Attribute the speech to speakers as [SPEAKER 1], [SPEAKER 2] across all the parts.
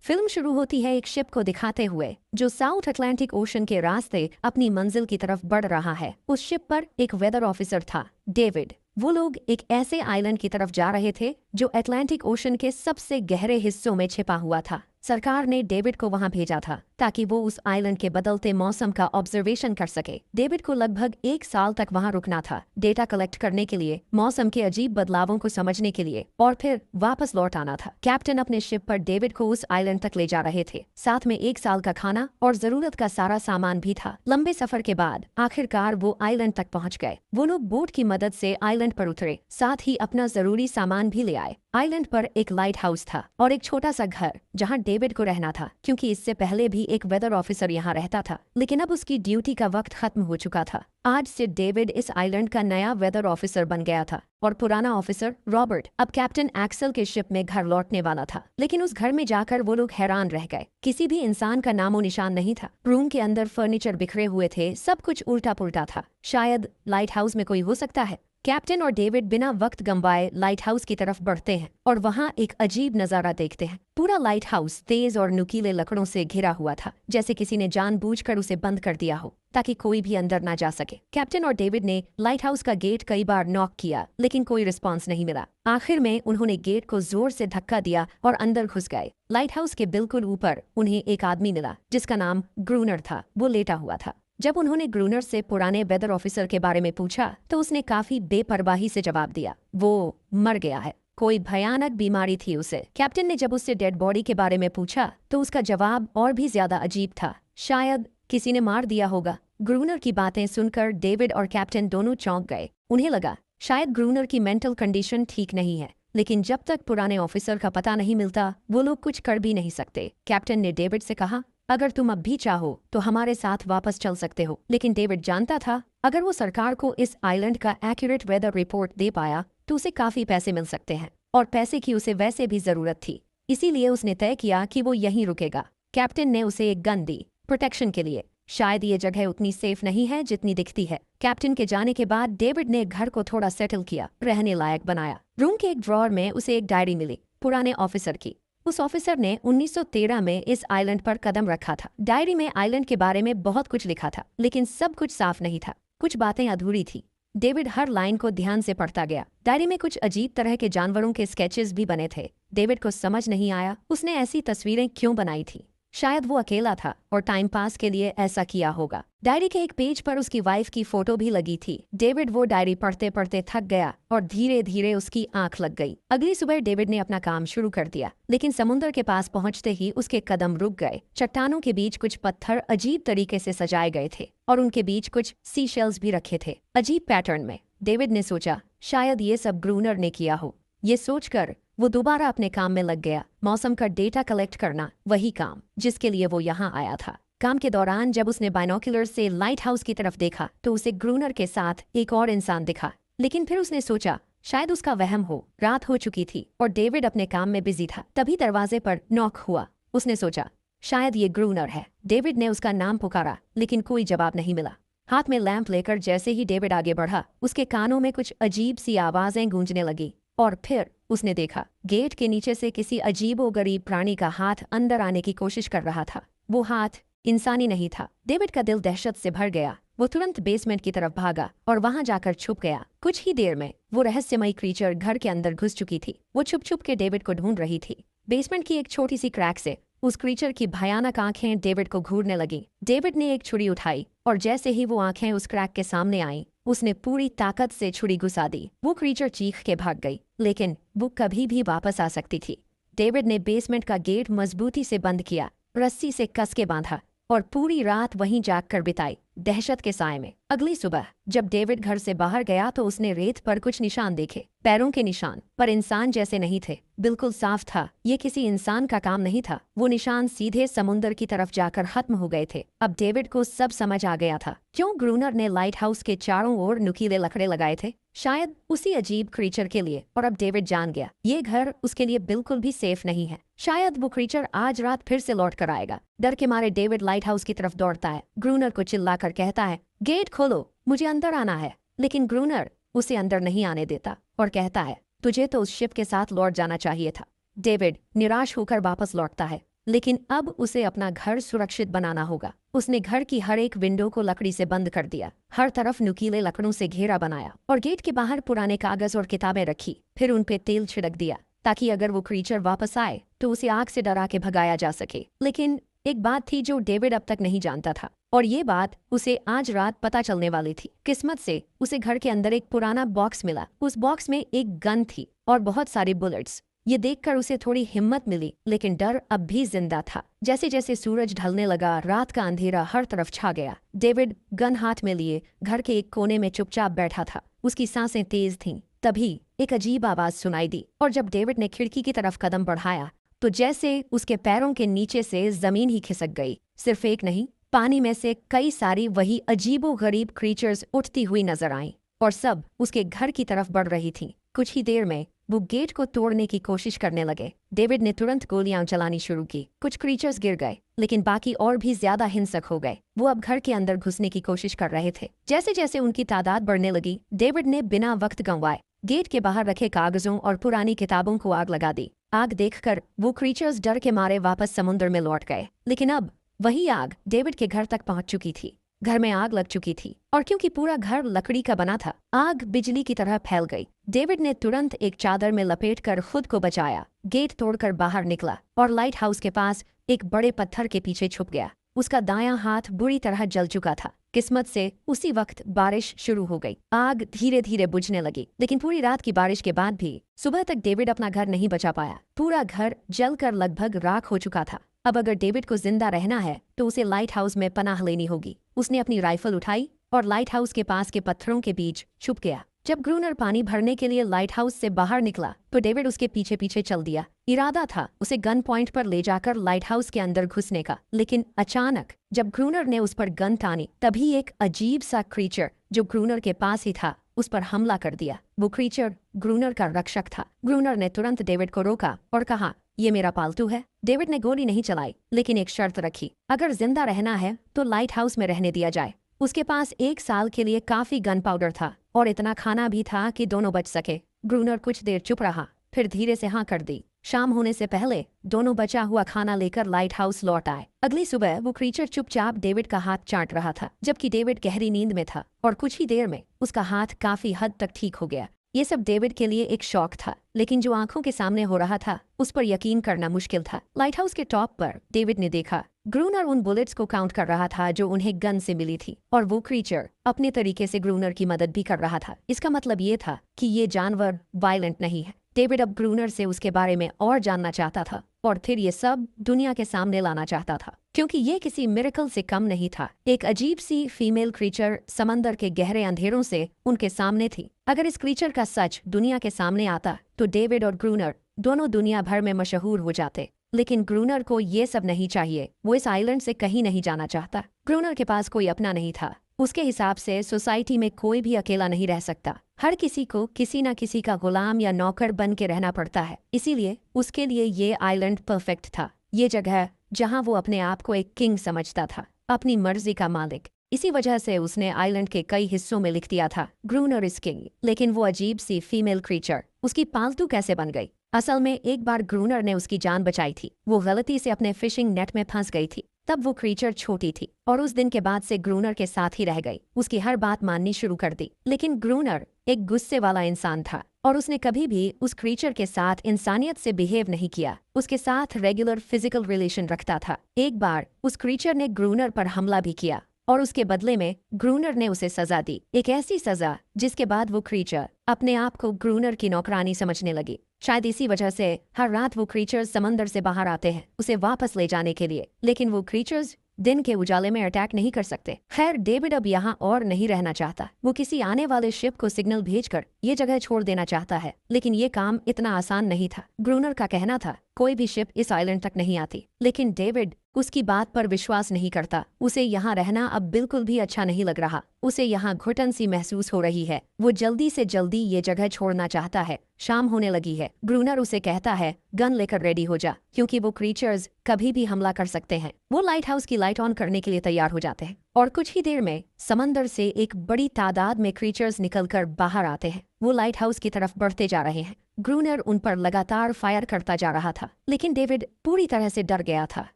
[SPEAKER 1] Film शुरू होती है एक शिप को दिखाते हुए जो साउथ अटलांटिक ओशन के रास्ते अपनी मंजिल की तरफ बढ़ रहा है। उस शिप पर एक वेदर ऑफिसर था, डेविड। वो लोग एक ऐसे आइलैंड की तरफ जा रहे थे जो अटलांटिक ओशन के सबसे गहरे हिस्सों में छिपा हुआ था। सरकार ने डेविड को वहां भेजा था ताकि वो उस आइलैंड के बदलते मौसम का ऑब्जर्वेशन कर सके। डेविड को लगभग 1 साल तक वहां रुकना था, डेटा कलेक्ट करने के लिए, मौसम के अजीब बदलावों को समझने के लिए, और फिर वापस लौट आना था। कैप्टन अपने शिप पर डेविड को उस आइलैंड तक ले जा रहे थे, साथ में 1 साल का खाना और जरूरत का सारा सामान भी था। लंबे सफर के बाद आखिरकार वो आइलैंड तक पहुंच गए। वो लोग बोट की मदद से आइलैंड पर उतरे, साथ ही अपना जरूरी सामान भी ले आए। आइलैंड पर एक लाइट हाउस था और एक छोटा सा घर जहां डेविड को रहना था, क्योंकि इससे पहले भी एक वेदर ऑफिसर यहाँ रहता था, लेकिन अब उसकी ड्यूटी का वक्त खत्म हो चुका था। आज से डेविड इस आइलैंड का नया वेदर ऑफिसर बन गया था और पुराना ऑफिसर रॉबर्ट अब कैप्टन एक्सेल के शिप में घर लौटने वाला था। लेकिन उस घर में जाकर वो लोग हैरान रह गए। किसी भी इंसान का नामो निशान नहीं था। रूम के अंदर फर्नीचर बिखरे हुए थे, सब कुछ उल्टा पुल्टा था। शायद लाइट हाउस में कोई हो सकता है। कैप्टन और डेविड बिना वक्त गंवाए लाइट हाउस की तरफ बढ़ते हैं और वहां एक अजीब नजारा देखते हैं। पूरा लाइट हाउस तेज और नुकीले लकड़ों से घिरा हुआ था, जैसे किसी ने जानबूझकर उसे बंद कर दिया हो ताकि कोई भी अंदर ना जा सके। कैप्टन और डेविड ने लाइट हाउस का गेट कई बार नॉक किया, लेकिन कोई रिस्पांस नहीं मिला। आखिर में उन्होंने गेट को जोर से धक्का दिया और अंदर घुस गए। लाइट हाउस के बिल्कुल ऊपर उन्हें एक आदमी मिला जिसका नाम ग्रूनर था। वो लेटा हुआ था। जब उन्होंने ग्रूनर से पुराने वेदर ऑफिसर के बारे में पूछा तो उसने काफी बेपरवाही से जवाब दिया, वो मर गया है, कोई भयानक बीमारी थी उसे। कैप्टन ने जब उससे डेड बॉडी के बारे में पूछा तो उसका जवाब और भी ज्यादा अजीब था, शायद किसी ने मार दिया होगा। ग्रूनर की बातें सुनकर डेविड और कैप्टन दोनों चौंक गए। उन्हें लगा शायद ग्रूनर की मेंटल कंडीशन ठीक नहीं है, लेकिन जब तक पुराने ऑफिसर का पता नहीं मिलता वो लोग कुछ कर भी नहीं सकते। कैप्टन ने डेविड से कहा, अगर तुम अब भी चाहो तो हमारे साथ वापस चल सकते हो। लेकिन डेविड जानता था अगर वो सरकार को इस आइलैंड का एक्यूरेट वेदर रिपोर्ट दे पाया तो उसे काफी पैसे मिल सकते हैं, और पैसे की उसे वैसे भी जरूरत थी। इसीलिए उसने तय किया कि वो यहीं रुकेगा। कैप्टन ने उसे एक गन दी प्रोटेक्शन के लिए। शायद ये जगह उतनी सेफ नहीं है जितनी दिखती है। कैप्टन के जाने के बाद डेविड ने घर को थोड़ा सेटल किया, रहने लायक बनाया। रूम के एक ड्रॉर में उसे एक डायरी मिली पुराने ऑफिसर की। उस ऑफिसर ने 1913 में इस आइलैंड पर कदम रखा था। डायरी में आइलैंड के बारे में बहुत कुछ लिखा था, लेकिन सब कुछ साफ नहीं था। कुछ बातें अधूरी थी। डेविड हर लाइन को ध्यान से पढ़ता गया। डायरी में कुछ अजीब तरह के जानवरों के स्केचेस भी बने थे। डेविड को समझ नहीं आया उसने ऐसी तस्वीरें क्यों बनाई थी। शायद वो अकेला था और टाइम पास के लिए ऐसा किया होगा। डायरी के एक पेज पर उसकी वाइफ की फोटो भी लगी थी। डेविड वो डायरी पढ़ते पढ़ते थक गया और धीरे धीरे उसकी आंख लग गई। अगली सुबह डेविड ने अपना काम शुरू कर दिया, लेकिन समुद्र के पास पहुंचते ही उसके कदम रुक गए। चट्टानों के बीच कुछ पत्थर अजीब तरीके से सजाए गए थे और उनके बीच कुछ सी शेल्स भी रखे थे, अजीब पैटर्न में। डेविड ने सोचा शायद ये सब ग्रूनर ने किया हो। ये सोचकर वो दोबारा अपने काम में लग गया। मौसम का डेटा कलेक्ट करना, वही काम जिसके लिए वो यहाँ आया था। काम के दौरान जब उसने बाइनोक्यूलर से लाइट हाउस की तरफ देखा तो उसे ग्रूनर के साथ एक और इंसान दिखा, लेकिन फिर उसने सोचा शायद उसका वहम हो। रात हो चुकी थी और डेविड अपने काम में बिजी था। तभी दरवाजे पर नॉक हुआ। उसने सोचा शायद ये ग्रूनर है। डेविड ने उसका नाम पुकारा, लेकिन कोई जवाब नहीं मिला। हाथ में लैंप लेकर जैसे ही डेविड आगे बढ़ा, उसके कानों में कुछ अजीब सी आवाजें गूंजने लगी। और फिर उसने देखा गेट के नीचे से किसी अजीबोगरीब प्राणी का हाथ अंदर आने की कोशिश कर रहा था। वो हाथ इंसानी नहीं था। डेविड का दिल दहशत से भर गया। वो तुरंत बेसमेंट की तरफ भागा और वहां जाकर छुप गया। कुछ ही देर में वो रहस्यमयी क्रीचर घर के अंदर घुस चुकी थी। वो छुप छुप के डेविड को ढूंढ रही थी। बेसमेंट की एक छोटी सी क्रैक से उस क्रीचर की भयानक आंखें डेविड को घूरने लगी। डेविड ने एक छुरी उठाई और जैसे ही वो आंखें उस क्रैक के सामने आईं, उसने पूरी ताकत से छुरी घुसा दी। वो क्रीचर चीख के भाग गई, लेकिन वो कभी भी वापस आ सकती थी। डेविड ने बेसमेंट का गेट मजबूती से बंद किया, रस्सी से कस के बांधा और पूरी रात वहीं जागकर बिताई, दहशत के साए में। अगली सुबह जब डेविड घर से बाहर गया तो उसने रेत पर कुछ निशान देखे, पैरों के निशान, पर इंसान जैसे नहीं थे। बिल्कुल साफ था ये किसी इंसान का काम नहीं था। वो निशान सीधे समुद्र की तरफ जाकर खत्म हो गए थे। अब डेविड को सब समझ आ गया था क्यों ग्रूनर ने लाइट हाउस के चारों ओर नुकीले लकड़े लगाए थे, शायद उसी अजीब क्रीचर के लिए। और अब डेविड जान गया ये घर उसके लिए बिल्कुल भी सेफ नहीं है। शायद वो क्रीचर आज रात फिर से लौट कर आएगा। डर के मारे डेविड लाइट हाउस की तरफ दौड़ता है। ग्रूनर को चिल्लाकर कहता है, गेट खोलो, मुझे अंदर आना है। लेकिन ग्रूनर उसे अंदर नहीं आने देता और कहता है, तुझे तो उस शिप के साथ लौट जाना चाहिए था। डेविड निराश होकर वापस लौटता है। लेकिन अब उसे अपना घर सुरक्षित बनाना होगा। उसने घर की हर एक विंडो को लकड़ी से बंद कर दिया, हर तरफ नुकीले लकड़ों से घेरा बनाया और गेट के बाहर पुराने कागज और किताबें रखी। फिर उन पे तेल छिड़क दिया ताकि अगर वो क्रीचर वापस आए तो उसे आग से डरा के भगाया जा सके। लेकिन एक बात थी जो डेविड अब तक नहीं जानता था, और ये बात उसे आज रात पता चलने वाली थी। किस्मत से उसे घर के अंदर एक पुराना बॉक्स मिला। उस बॉक्स में एक गन थी और बहुत सारे बुलेट्स। ये देखकर उसे थोड़ी हिम्मत मिली, लेकिन डर अब भी जिंदा था। जैसे जैसे सूरज ढलने लगा, रात का अंधेरा हर तरफ छा गया। डेविड गन हाथ में लिए घर के एक कोने में चुपचाप बैठा था। उसकी सांसें तेज थीं। तभी एक अजीब आवाज सुनाई दी, और जब डेविड ने खिड़की की तरफ कदम बढ़ाया तो जैसे उसके पैरों के नीचे से जमीन ही खिसक गई। सिर्फ एक नहीं, पानी में से कई सारी वही अजीबोगरीब क्रीचर्स उठती हुई नजर आईं, और सब उसके घर की तरफ बढ़ रही थीं। कुछ ही देर में वो गेट को तोड़ने की कोशिश करने लगे। डेविड ने तुरंत गोलियां चलानी शुरू की। कुछ क्रीचर्स गिर गए, लेकिन बाकी और भी ज्यादा हिंसक हो गए। वो अब घर के अंदर घुसने की कोशिश कर रहे थे। जैसे जैसे उनकी तादाद बढ़ने लगी, डेविड ने बिना वक्त गंवाए गेट के बाहर रखे कागजों और पुरानी किताबों को आग लगा दी। आग देखकर वो क्रीचर्स डर के मारे वापस समुद्र में लौट गए। लेकिन अब वही आग डेविड के घर तक पहुंच चुकी थी। घर में आग लग चुकी थी, और क्योंकि पूरा घर लकड़ी का बना था, आग बिजली की तरह फैल गई। डेविड ने तुरंत एक चादर में लपेटकर खुद को बचाया, गेट तोड़कर बाहर निकला और लाइट हाउस के पास एक बड़े पत्थर के पीछे छुप गया। उसका दायां हाथ बुरी तरह जल चुका था। किस्मत से उसी वक्त बारिश शुरू हो गई। आग धीरे धीरे बुझने लगी, लेकिन पूरी रात की बारिश के बाद भी सुबह तक डेविड अपना घर नहीं बचा पाया। पूरा घर जलकर लगभग राख हो चुका था। अब अगर डेविड को जिंदा रहना है तो उसे लाइट हाउस में पनाह लेनी होगी। उसने अपनी राइफल उठाई और लाइट हाउस के पास के पत्थरों के बीच छुप गया। जब ग्रूनर पानी भरने के लिए लाइट हाउस से बाहर निकला तो डेविड उसके पीछे पीछे चल दिया। इरादा था उसे गन पॉइंट पर ले जाकर लाइट हाउस के अंदर घुसने का, लेकिन अचानक जब ग्रूनर ने उस पर गन तानी, तभी एक अजीब सा क्रीचर जो ग्रूनर के पास ही था उस पर हमला कर दिया। वो क्रीचर ग्रूनर का रक्षक था। ग्रूनर ने तुरंत डेविड को रोका और कहा, ये मेरा पालतू है। डेविड ने गोली नहीं चलाई, लेकिन एक शर्त रखी, अगर जिंदा रहना है तो लाइट हाउस में रहने दिया जाए। उसके पास 1 साल के लिए काफी गन पाउडर था और इतना खाना भी था कि दोनों बच सके। ग्रूनर कुछ देर चुप रहा, फिर धीरे से हाँ कर दी। शाम होने से पहले दोनों बचा हुआ खाना लेकर लाइट हाउस लौट आए। अगली सुबह वो क्रीचर चुपचाप डेविड का हाथ चाट रहा था, जबकि डेविड गहरी नींद में था, और कुछ ही देर में उसका हाथ काफी हद तक ठीक हो गया। ये सब डेविड के लिए एक शौक था, लेकिन जो आंखों के सामने हो रहा था उस पर यकीन करना मुश्किल था। लाइट हाउस के टॉप पर डेविड ने देखा ग्रूनर उन बुलेट्स को काउंट कर रहा था जो उन्हें गन से मिली थी, और वो क्रीचर अपने तरीके से ग्रूनर की मदद भी कर रहा था। इसका मतलब ये था कि ये जानवर वायलेंट नहीं है। डेविड अब ग्रूनर से उसके बारे में और जानना चाहता था, और फिर ये सब दुनिया के सामने लाना चाहता था, क्योंकि ये किसी मिरेकल से कम नहीं था। एक अजीब सी फीमेल क्रीचर समंदर के गहरे अंधेरों से उनके सामने थी। अगर इस क्रीचर का सच दुनिया के सामने आता तो डेविड और ग्रूनर दोनों दुनिया भर में मशहूर हो जाते। लेकिन ग्रूनर को ये सब नहीं चाहिए। वो इस आइलैंड से कहीं नहीं जाना चाहता। ग्रूनर के पास कोई अपना नहीं था। उसके हिसाब से सोसाइटी में कोई भी अकेला नहीं रह सकता। हर किसी को किसी न किसी का गुलाम या नौकर बन के रहना पड़ता है। इसीलिए उसके लिए ये आइलैंड परफेक्ट था। ये जगह जहां वो अपने आप को एक किंग समझता था, अपनी मर्जी का मालिक। इसी वजह से उसने आइलैंड के कई हिस्सों में लिख दिया था, ग्रूनर इज किंग। लेकिन वो अजीब सी फीमेल क्रीचर उसकी पालतू कैसे बन गई? असल में एक बार ग्रूनर ने उसकी जान बचाई थी। वो गलती से अपने फिशिंग नेट में फंस गई थी। तब वो क्रीचर छोटी थी, और उस दिन के बाद से ग्रूनर के साथ ही रह गई। उसकी हर बात माननी शुरू कर दी। लेकिन ग्रूनर एक गुस्से वाला इंसान था, और उसने कभी भी उस क्रीचर के साथ इंसानियत से बिहेव नहीं किया। उसके साथ रेगुलर फिजिकल रिलेशन रखता था। एक बार उस क्रीचर ने ग्रूनर पर हमला भी किया, और उसके बदले में ग्रूनर ने उसे सजा दी। एक ऐसी सजा जिसके बाद वो क्रीचर अपने आप को ग्रूनर की नौकरानी समझने लगी। शायद इसी वजह से हर रात वो क्रीचर्स समंदर से बाहर आते हैं उसे वापस ले जाने के लिए। लेकिन वो क्रीचर्स दिन के उजाले में अटैक नहीं कर सकते। खैर, डेविड अब यहाँ और नहीं रहना चाहता। वो किसी आने वाले शिप को सिग्नल भेजकर ये जगह छोड़ देना चाहता है। लेकिन ये काम इतना आसान नहीं था। ग्रूनर का कहना था कोई भी शिप इस आइलैंड तक नहीं आती, लेकिन डेविड उसकी बात पर विश्वास नहीं करता। उसे यहाँ रहना अब बिल्कुल भी अच्छा नहीं लग रहा। उसे यहाँ घुटन सी महसूस हो रही है। वो जल्दी से जल्दी ये जगह छोड़ना चाहता है। शाम होने लगी है। ग्रूनर उसे कहता है गन लेकर रेडी हो जा, क्योंकि वो क्रीचर्स कभी भी हमला कर सकते हैं। वो लाइट हाउस की लाइट ऑन करने के लिए तैयार हो जाते हैं। और कुछ ही देर में समंदर से एक बड़ी तादाद में क्रीचर्स निकलकर बाहर आते हैं। वो लाइट हाउस की तरफ बढ़ते जा रहे हैं। ग्रूनर उन पर लगातार फायर करता जा रहा था, लेकिन डेविड पूरी तरह से डर गया था।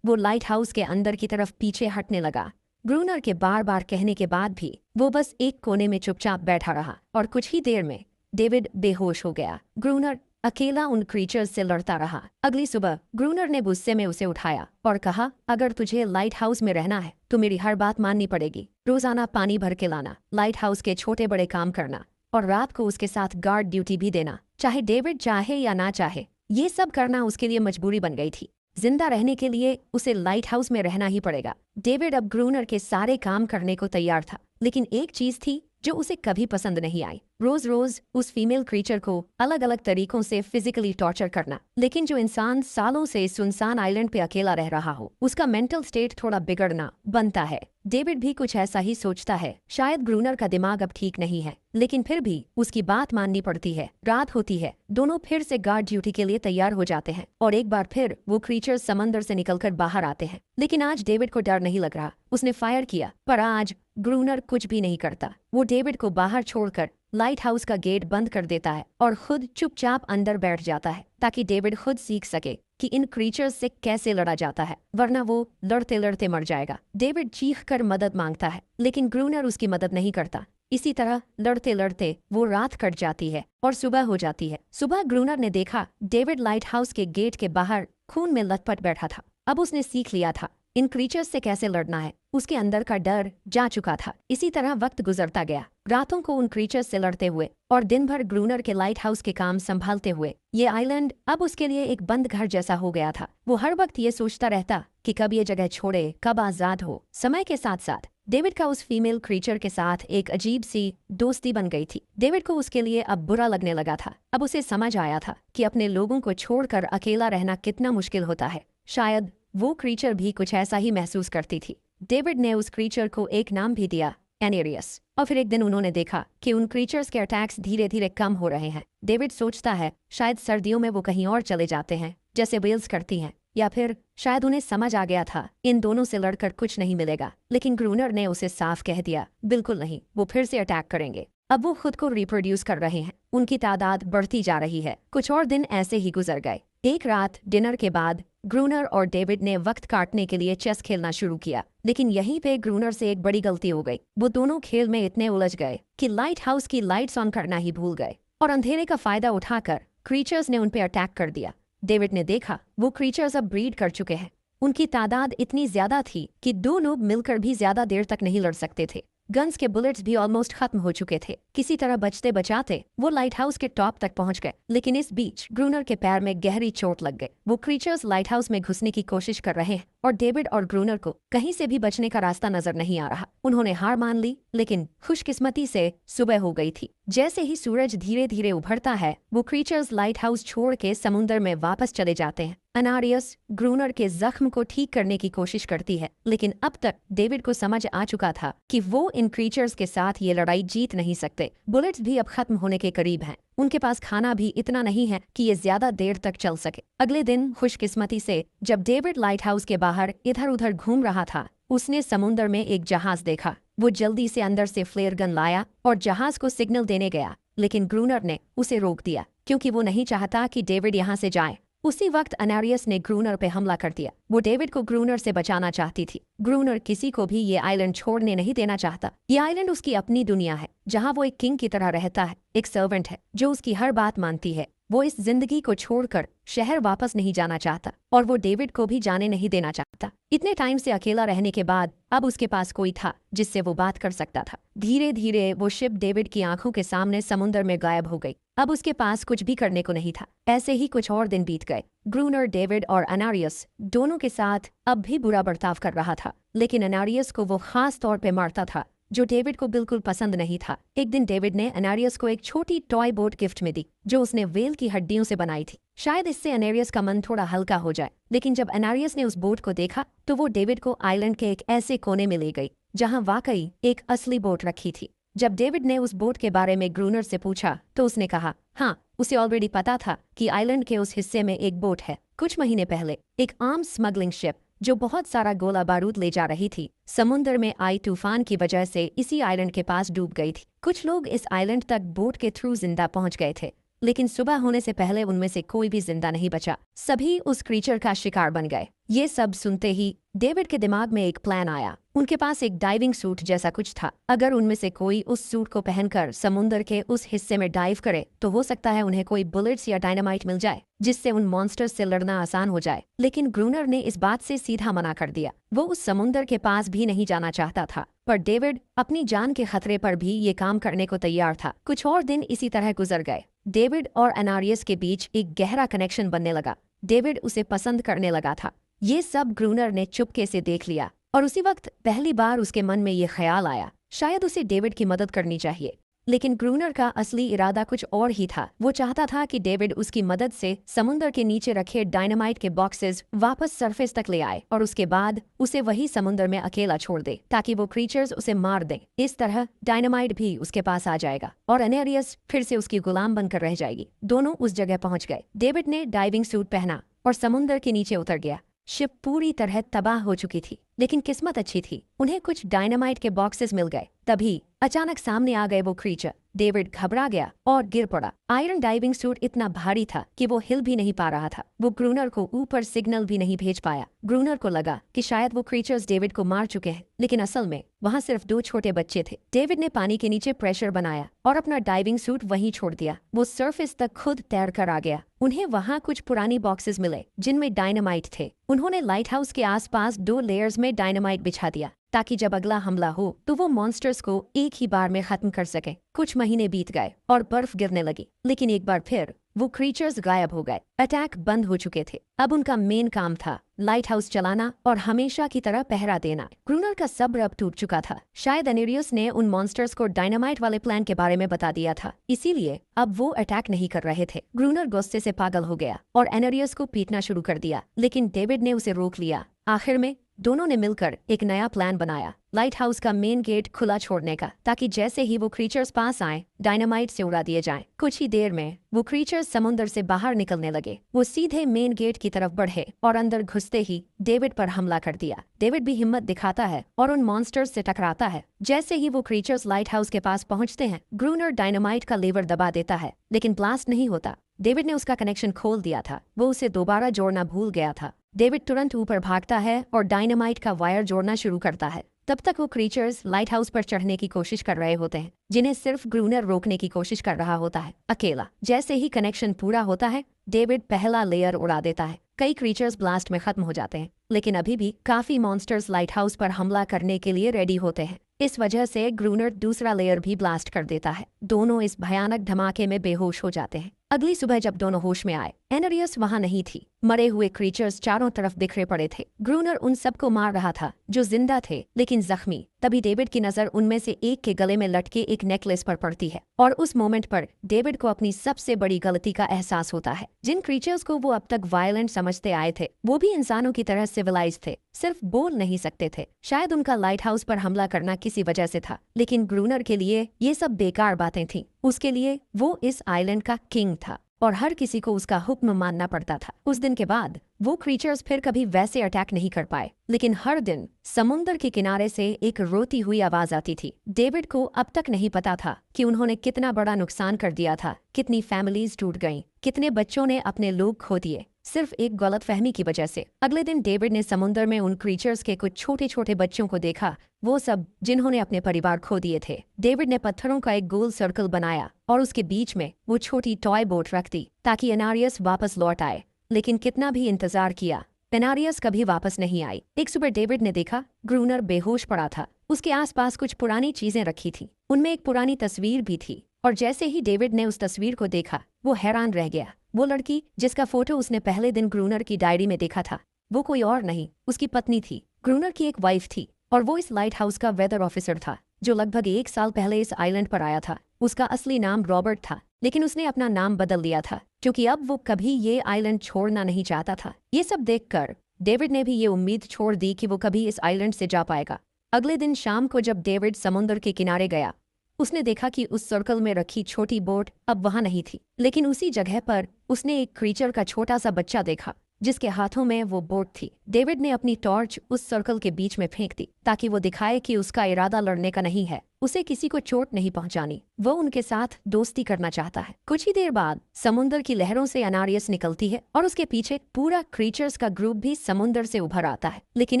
[SPEAKER 1] वो लाइट हाउस के अंदर की तरफ पीछे हटने लगा। ग्रूनर के बार बार कहने के बाद भी वो बस एक कोने में चुपचाप बैठा रहा और कुछ ही देर में डेविड बेहोश हो गया। ग्रूनर अकेला उन क्रीचर्स से लड़ता रहा। अगली सुबह ग्रूनर ने गुस्से में उसे उठाया और कहा, अगर तुझे लाइट हाउस में रहना है तो मेरी हर बात माननी पड़ेगी। रोजाना पानी भर के लाना, लाइट हाउस के छोटे बड़े काम करना और रात को उसके साथ गार्ड ड्यूटी भी देना, चाहे डेविड चाहे या ना चाहे। ये सब करना उसके लिए मजबूरी बन गई थी। जिंदा रहने के लिए उसे लाइट हाउस में रहना ही पड़ेगा। डेविड अब ग्रूनर के सारे काम करने को तैयार था, लेकिन एक चीज थी जो उसे कभी पसंद नहीं आई। रोज रोज उस फीमेल क्रीचर को अलग अलग तरीकों से फिजिकली टॉर्चर करना। लेकिन जो इंसान सालों से इस सुनसान आइलैंड पे अकेला रह रहा हो, उसका मेंटल स्टेट थोड़ा बिगड़ना बनता है। डेविड भी कुछ ऐसा ही सोचता है। शायद ग्रूनर का दिमाग अब ठीक नहीं है, लेकिन फिर भी उसकी बात माननी पड़ती है। रात होती है, दोनों फिर से गार्ड ड्यूटी के लिए तैयार हो जाते हैं और एक बार फिर वो क्रीचर्स समंदर से निकलकर बाहर आते हैं। लेकिन आज डेविड को डर नहीं लग रहा। उसने फायर किया, पर आज ग्रूनर कुछ भी नहीं करता। वो डेविड को बाहर छोड़कर लाइट हाउस का गेट बंद कर देता है और खुद चुपचाप अंदर बैठ जाता है, ताकि डेविड खुद सीख सके कि इन क्रीचर्स से कैसे लड़ा जाता है, वरना वो लड़ते लड़ते मर जाएगा। डेविड चीख कर मदद मांगता है, लेकिन ग्रूनर उसकी मदद नहीं करता। इसी तरह लड़ते लड़ते वो रात कट जाती है और सुबह हो जाती है। सुबह ग्रूनर ने देखा डेविड लाइट हाउस के गेट के बाहर खून में लथपथ बैठा था। अब उसने सीख लिया था इन क्रीचर्स से कैसे लड़ना है। उसके अंदर का डर जा चुका था। इसी तरह वक्त गुजरता गया, रातों को उन क्रीचर्स से लड़ते हुए और दिन भर ग्रूनर के लाइट हाउस के काम संभालते हुए। ये आइलैंड अब उसके लिए एक बंद घर जैसा हो गया था। वो हर वक्त ये सोचता रहता कि कब ये जगह छोड़े, कब आजाद हो। समय के साथ साथ डेविड का उस फीमेल क्रीचर के साथ एक अजीब सी दोस्ती बन गई थी। डेविड को उसके लिए अब बुरा लगने लगा था। अब उसे समझ आया था कि अपने लोगों को छोड़कर अकेला रहना कितना मुश्किल होता है। शायद वो क्रीचर भी कुछ ऐसा ही महसूस करती थी। डेविड ने उस क्रीचर को एक नाम भी दिया, एनेरियस। और फिर एक दिन उन्होंने देखा कि उन क्रीचर्स के अटैक्स धीरे धीरे कम हो रहे हैं। डेविड सोचता है शायद सर्दियों में वो कहीं और चले जाते हैं, जैसे वेल्स करती हैं, या फिर शायद उन्हें समझ आ गया था इन दोनों से लड़कर कुछ नहीं मिलेगा। लेकिन ग्रूनर ने उसे साफ कह दिया, बिल्कुल नहीं, वो फिर से अटैक करेंगे। अब वो खुद को रिप्रोड्यूस कर रहे हैं, उनकी तादाद बढ़ती जा रही है। कुछ और दिन ऐसे ही गुजर गए। एक रात डिनर के बाद ग्रूनर और डेविड ने वक्त काटने के लिए चेस खेलना शुरू किया, लेकिन यहीं पे ग्रूनर से एक बड़ी गलती हो गई। वो दोनों खेल में इतने उलझ गए कि लाइट हाउस की लाइट्स ऑन करना ही भूल गए और अंधेरे का फायदा उठाकर क्रीचर्स ने उन पे अटैक कर दिया। डेविड ने देखा वो क्रीचर्स अब ब्रीड कर चुके हैं। उनकी तादाद इतनी ज्यादा थी कि दो लोग मिलकर भी ज्यादा देर तक नहीं लड़ सकते थे। गन्स के बुलेट्स भी ऑलमोस्ट खत्म हो चुके थे। किसी तरह बचते बचाते वो लाइट हाउस के टॉप तक पहुंच गए, लेकिन इस बीच ग्रूनर के पैर में गहरी चोट लग गई। वो क्रीचर्स लाइट हाउस में घुसने की कोशिश कर रहे हैं और डेविड और ग्रूनर को कहीं से भी बचने का रास्ता नजर नहीं आ रहा। उन्होंने हार मान ली, लेकिन खुशकिस्मती से सुबह हो गई थी। जैसे ही सूरज धीरे धीरे उभरता है, वो क्रीचर्स लाइट हाउस छोड़ के समुद्र में वापस चले जाते हैं। एनेरियस ग्रूनर के जख्म को ठीक करने की कोशिश करती है, लेकिन अब तक डेविड को समझ आ चुका था कि वो इन क्रीचर्स के साथ ये लड़ाई जीत नहीं सकते। बुलेट्स भी अब खत्म होने के करीब हैं। उनके पास खाना भी इतना नहीं है कि ये ज्यादा देर तक चल सके। अगले दिन खुशकिस्मती से जब डेविड लाइट हाउस के बाहर इधर उधर घूम रहा था, उसने समुद्र में एक जहाज देखा। वो जल्दी से अंदर से फ्लेयर गन लाया और जहाज को सिग्नल देने गया, लेकिन ग्रूनर ने उसे रोक दिया क्योंकि वो नहीं चाहता कि डेविड यहाँ से जाए। उसी वक्त एनेरियस ने ग्रूनर पे हमला कर दिया। वो डेविड को ग्रूनर से बचाना चाहती थी। ग्रूनर किसी को भी ये आइलैंड छोड़ने नहीं देना चाहता। ये आइलैंड उसकी अपनी दुनिया है, जहाँ वो एक किंग की तरह रहता है, एक सर्वेंट है जो उसकी हर बात मानती है। वो इस जिंदगी को छोड़कर शहर वापस नहीं जाना चाहता और वो डेविड को भी जाने नहीं देना चाहता। इतने टाइम से अकेला रहने के बाद अब उसके पास कोई था जिससे वो बात कर सकता था। धीरे धीरे वो शिप डेविड की आंखों के सामने समुद्र में गायब हो गई। अब उसके पास कुछ भी करने को नहीं था। ऐसे ही कुछ और दिन बीत गए। ग्रूनर, डेविड और एनेरियस दोनों के साथ अब भी बुरा बर्ताव कर रहा था, लेकिन एनेरियस को वो खास तौर पे मारता था, जो डेविड को बिल्कुल पसंद नहीं था। एक दिन डेविड ने एनेरियस को एक छोटी टॉय बोट गिफ्ट में दी, जो उसने वेल की हड्डियों से बनाई थी। शायद इससे एनेरियस का मन थोड़ा हल्का हो जाए। लेकिन जब एनेरियस ने उस बोट को देखा तो वो डेविड को आइलैंड के एक ऐसे कोने में ले गई जहाँ वाकई एक असली बोट रखी थी। जब डेविड ने उस बोट के बारे में ग्रूनर से पूछा तो उसने कहा हाँ, उसे ऑलरेडी पता था कि आइलैंड के उस हिस्से में एक बोट है। कुछ महीने पहले एक आर्म्स स्मगलिंग शिप जो बहुत सारा गोला बारूद ले जा रही थी, समुद्र में आई तूफान की वजह से इसी आइलैंड के पास डूब गई थी। कुछ लोग इस आइलैंड तक बोट के थ्रू जिंदा पहुंच गए थे, लेकिन सुबह होने से पहले उनमें से कोई भी जिंदा नहीं बचा। सभी उस क्रीचर का शिकार बन गए। ये सब सुनते ही डेविड के दिमाग में एक प्लान आया। उनके पास एक डाइविंग सूट जैसा कुछ था। अगर उनमें से कोई उस सूट को पहनकर समुद्र के उस हिस्से में डाइव करे तो हो सकता है उन्हें कोई बुलेट्स या डायनामाइट मिल जाए, जिससे उन मॉन्स्टर्स से लड़ना आसान हो जाए। लेकिन ग्रूनर ने इस बात से सीधा मना कर दिया। वो उस समुद्र के पास भी नहीं जाना चाहता था, पर डेविड अपनी जान के खतरे पर भी ये काम करने को तैयार था। कुछ और दिन इसी तरह गुजर गए। डेविड और एनारियस के बीच एक गहरा कनेक्शन बनने लगा। डेविड उसे पसंद करने लगा था। ये सब ग्रूनर ने चुपके से देख लिया और उसी वक्त पहली बार उसके मन में ये ख्याल आया, शायद उसे डेविड की मदद करनी चाहिए। लेकिन ग्रूनर का असली इरादा कुछ और ही था। वो चाहता था कि डेविड उसकी मदद से समुद्र के नीचे रखे डायनामाइट के बॉक्सेस वापस सरफेस तक ले आए और उसके बाद उसे वही समुद्र में अकेला छोड़ दे, ताकि वो क्रीचर्स उसे मार दें। इस तरह डायनामाइट भी उसके पास आ जाएगा और एनेरियस फिर से उसकी गुलाम बनकर रह जाएगी। दोनों उस जगह पहुंच गए। डेविड ने डाइविंग सूट पहना और समुद्र के नीचे उतर गया। शिप पूरी तरह तबाह हो चुकी थी, लेकिन किस्मत अच्छी थी। उन्हें कुछ डायनामाइट के बॉक्सेस मिल गए। तभी अचानक सामने आ गए वो क्रीचर। डेविड घबरा गया और गिर पड़ा। आयरन डाइविंग सूट इतना भारी था कि वो हिल भी नहीं पा रहा था। वो ग्रूनर को ऊपर सिग्नल भी नहीं भेज पाया। ग्रूनर को लगा कि शायद वो क्रीचर्स डेविड को मार चुके हैं, लेकिन असल में वहाँ सिर्फ 2 छोटे बच्चे थे। डेविड ने पानी के नीचे प्रेशर बनाया और अपना डाइविंग सूट वहीं छोड़ दिया। वो सरफेस तक खुद तैर कर आ गया। उन्हें वहाँ कुछ पुरानी बॉक्सेस मिले जिनमें डायनामाइट थे। उन्होंने लाइट हाउस के आसपास 2 लेयर्स में डायनामाइट बिछा दिया, ताकि जब अगला हमला हो तो वो मॉन्स्टर्स को एक ही बार में खत्म कर सके। कुछ महीने बीत गए और बर्फ गिरने लगी, लेकिन एक बार फिर वो क्रीचर्स गायब हो गए। अटैक बंद हो चुके थे। अब उनका मेन काम था लाइट हाउस चलाना और हमेशा की तरह पहरा देना। ग्रूनर का सब्र अब टूट चुका था। शायद एनेरियस ने उन मॉन्स्टर्स को डायनामाइट वाले प्लान के बारे में बता दिया था, इसीलिए अब वो अटैक नहीं कर रहे थे। ग्रूनर गुस्से से पागल हो गया और एनेरियस को पीटना शुरू कर दिया, लेकिन डेविड ने उसे रोक लिया। आखिर में दोनों ने मिलकर एक नया प्लान बनाया, लाइट हाउस का मेन गेट खुला छोड़ने का, ताकि जैसे ही वो क्रीचर्स पास आए डायनामाइट से उड़ा दिए जाएं। कुछ ही देर में वो क्रीचर्स समुद्र से बाहर निकलने लगे। वो सीधे मेन गेट की तरफ बढ़े और अंदर घुसते ही डेविड पर हमला कर दिया। डेविड भी हिम्मत दिखाता है और उन मॉन्स्टर्स से टकराता है। जैसे ही वो क्रीचर्स लाइट हाउस के पास पहुंचते हैं, ग्रूनर डायनामाइट का लेवर दबा देता है, लेकिन ब्लास्ट नहीं होता। डेविड ने उसका कनेक्शन खोल दिया था। वो उसे दोबारा जोड़ना भूल गया था। डेविड तुरंत ऊपर भागता है और डायनामाइट का वायर जोड़ना शुरू करता है। तब तक वो क्रीचर्स लाइट हाउस पर चढ़ने की कोशिश कर रहे होते हैं, जिन्हें सिर्फ ग्रूनर रोकने की कोशिश कर रहा होता है, अकेला। जैसे ही कनेक्शन पूरा होता है, डेविड पहला लेयर उड़ा देता है। कई क्रीचर्स ब्लास्ट में खत्म हो जाते हैं, लेकिन अभी भी काफी मॉन्स्टर्स लाइट हाउस पर हमला करने के लिए रेडी होते हैं। इस वजह से ग्रूनर दूसरा लेयर भी ब्लास्ट कर देता है। दोनों इस भयानक धमाके में बेहोश हो जाते हैं। अगली सुबह जब दोनों होश में आए, एनेरियस वहां नहीं थी। मरे हुए क्रीचर्स चारों तरफ बिखरे पड़े थे। ग्रूनर उन सबको मार रहा था जो जिंदा थे लेकिन जख्मी। तभी डेविड की नजर उनमें से एक के गले में लटके एक नेकलेस पर पड़ती है और उस मोमेंट पर डेविड को अपनी सबसे बड़ी गलती का एहसास होता है। जिन क्रीचर्स को वो अब तक वायलेंट समझते आए थे, वो भी इंसानों की तरह सिविलाइज थे, सिर्फ बोल नहीं सकते थे। शायद उनका लाइट हाउस पर हमला करना किसी वजह से था, लेकिन ग्रूनर के लिए ये सब बेकार बातें थीं। उसके लिए वो इस आइलैंड का किंग था और हर किसी को उसका हुक्म मानना पड़ता था। उस दिन के बाद वो क्रीचर्स फिर कभी वैसे अटैक नहीं कर पाए, लेकिन हर दिन समुद्र के किनारे से एक रोती हुई आवाज आती थी। डेविड को अब तक नहीं पता था कि उन्होंने कितना बड़ा नुकसान कर दिया था, कितनी फैमिलीज टूट गईं, कितने बच्चों ने अपने लोग खो दिए, सिर्फ एक गलतफहमी की वजह से। अगले दिन डेविड ने समुद्र में उन क्रीचर्स के कुछ छोटे छोटे बच्चों को देखा, वो सब जिन्होंने अपने परिवार खो दिए थे। डेविड ने पत्थरों का एक गोल सर्कल बनाया और उसके बीच में वो छोटी टॉय बोट रख दी ताकि एनारियस वापस लौट आए। लेकिन कितना भी इंतजार किया, एनारियस कभी वापस नहीं आई। एक सुबह डेविड ने देखा ग्रूनर बेहोश पड़ा था। उसके आसपास कुछ पुरानी चीजें रखी थी, उनमें एक पुरानी तस्वीर भी थी। और जैसे ही डेविड ने उस तस्वीर को देखा, वो हैरान रह गया। वो लड़की जिसका फोटो उसने पहले दिन ग्रूनर की डायरी में देखा था, वो कोई और नहीं, उसकी पत्नी थी। ग्रूनर की एक वाइफ थी और वो इस लाइट हाउस का वेदर ऑफिसर था जो लगभग 1 साल पहले इस आइलैंड पर आया था। उसका असली नाम रॉबर्ट था, लेकिन उसने अपना नाम बदल लिया था क्योंकि अब वो कभी ये आइलैंड छोड़ना नहीं चाहता था। ये सब देखकर डेविड ने भी ये उम्मीद छोड़ दी कि वो कभी इस आइलैंड से जा पाएगा। अगले दिन शाम को जब डेविड समुद्र के किनारे गया, उसने देखा कि उस सर्कल में रखी छोटी बोट अब वहां नहीं थी, लेकिन उसी जगह पर उसने एक क्रीचर का छोटा सा बच्चा देखा। जिसके हाथों में वो बोट थी। डेविड ने अपनी टॉर्च उस सर्कल के बीच में फेंक दी ताकि वो दिखाए कि उसका इरादा लड़ने का नहीं है, उसे किसी को चोट नहीं पहुंचानी, वो उनके साथ दोस्ती करना चाहता है। कुछ ही देर बाद समुद्र की लहरों से अनारियस निकलती है और उसके पीछे पूरा क्रीचर्स का ग्रुप भी समुद्र से उभर आता है। लेकिन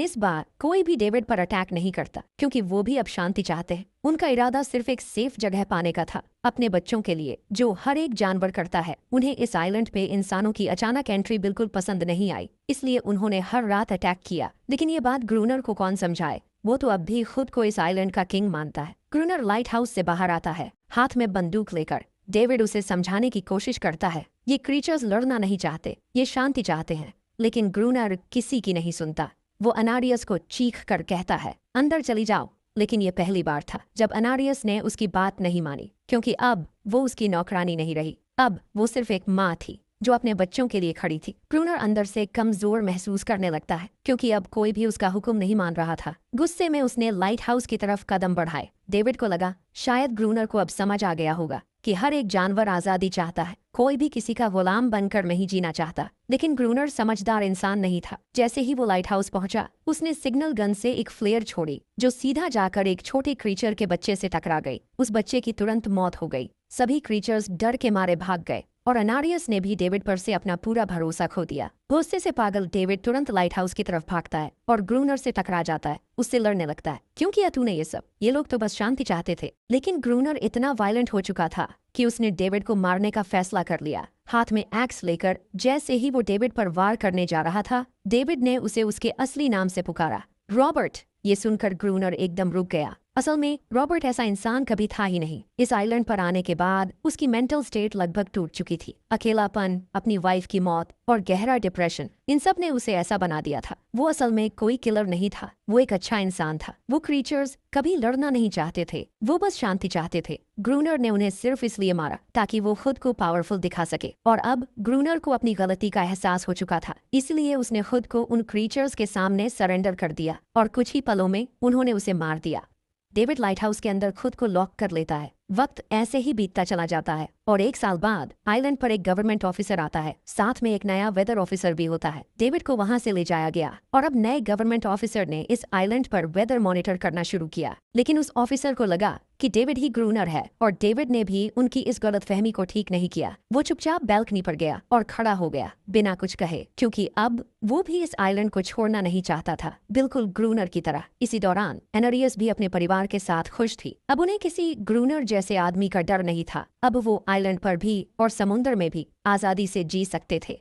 [SPEAKER 1] इस बार कोई भी डेविड पर अटैक नहीं करता क्योंकि वो भी अब शांति चाहते हैं। उनका इरादा सिर्फ एक सेफ जगह पाने का था, अपने बच्चों के लिए, जो हर एक जानवर करता है। उन्हें इस आइलैंड पे इंसानों की अचानक एंट्री बिल्कुल पसंद नहीं आई, इसलिए उन्होंने हर रात अटैक किया। लेकिन ये बात ग्रूनर को कौन समझाए, वो तो अब भी खुद को इस आइलैंड का किंग मानता है। ग्रूनर लाइट हाउस से बाहर आता है, हाथ में बंदूक लेकर। डेविड उसे समझाने की कोशिश करता है, ये क्रीचर्स लड़ना नहीं चाहते, ये शांति चाहते हैं। लेकिन ग्रूनर किसी की नहीं सुनता। वो अनारियस को चीख कर कहता है, अंदर चली जाओ। लेकिन ये पहली बार था जब अनारियस ने उसकी बात नहीं मानी, क्योंकि अब वो उसकी नौकरानी नहीं रही, अब वो सिर्फ एक माँ थी जो अपने बच्चों के लिए खड़ी थी। ग्रूनर अंदर से कमजोर महसूस करने लगता है क्योंकि अब कोई भी उसका हुक्म नहीं मान रहा था। गुस्से में उसने लाइट हाउस की तरफ कदम बढ़ाए। डेविड को लगा शायद ग्रूनर को अब समझ आ गया होगा कि हर एक जानवर आजादी चाहता है, कोई भी किसी का गुलाम बनकर नहीं जीना चाहता। लेकिन ग्रूनर समझदार इंसान नहीं था। जैसे ही वो लाइट हाउस पहुंचा, उसने सिग्नल गन से एक फ्लेयर छोड़ी जो सीधा जाकर एक छोटे क्रीचर के बच्चे से टकरा गई। उस बच्चे की तुरंत मौत हो गई। सभी क्रीचर्स डर के मारे भाग गए और अनारियस ने भी डेविड पर से अपना पूरा भरोसा खो दिया। गुस्से से पागल डेविड तुरंत लाइट हाउस की तरफ भागता है और ग्रूनर से टकरा जाता है, उससे लड़ने लगता है। क्यों किया तूने ये सब? ये लोग तो बस शांति चाहते थे। लेकिन ग्रूनर इतना वायलेंट हो चुका था कि उसने डेविड को मारने का फैसला कर लिया। हाथ में एक्स लेकर जैसे ही वो डेविड पर वार करने जा रहा था, डेविड ने उसे उसके असली नाम से पुकारा, रॉबर्ट। ये सुनकर ग्रूनर एकदम रुक गया। असल में रॉबर्ट ऐसा इंसान कभी था ही नहीं। इस आइलैंड पर आने के बाद उसकी मेंटल स्टेट लगभग टूट चुकी थी। अकेलापन, अपनी वाइफ की मौत और गहरा डिप्रेशन, इन सब ने उसे ऐसा बना दिया था। वो असल में कोई किलर नहीं था, वो एक अच्छा इंसान था। वो क्रीचर्स कभी लड़ना नहीं चाहते थे, वो बस शांति चाहते थे। ग्रूनर ने उन्हें सिर्फ इसलिए मारा ताकि वो खुद को पावरफुल दिखा सके। और अब ग्रूनर को अपनी गलती का एहसास हो चुका था, इसलिए उसने खुद को उन क्रीचर्स के सामने सरेंडर कर दिया और कुछ ही पलों में उन्होंने उसे मार दिया। डेविड लाइट हाउस के अंदर खुद को लॉक कर लेता है। वक्त ऐसे ही बीतता चला जाता है और 1 साल बाद आइलैंड पर एक गवर्नमेंट ऑफिसर आता है, साथ में एक नया वेदर ऑफिसर भी होता है। डेविड को वहां से ले जाया गया और अब नए गवर्नमेंट ऑफिसर ने इस आइलैंड पर वेदर मॉनिटर करना शुरू किया। लेकिन उस ऑफिसर को लगा कि डेविड ही ग्रूनर है और डेविड ने भी उनकी इस गलतफहमी को ठीक नहीं किया। वो चुपचाप बैल्कनी पर गया और खड़ा हो गया बिना कुछ कहे, क्योंकि अब वो भी इस आइलैंड को छोड़ना नहीं चाहता था, बिल्कुल ग्रूनर की तरह। इसी दौरान एनारियस भी अपने परिवार के साथ खुश थी। अब उन्हें किसी ग्रूनर जैसे आदमी का डर नहीं था। अब वो आइलैंड पर भी और समुद्र में भी आजादी से जी सकते थे।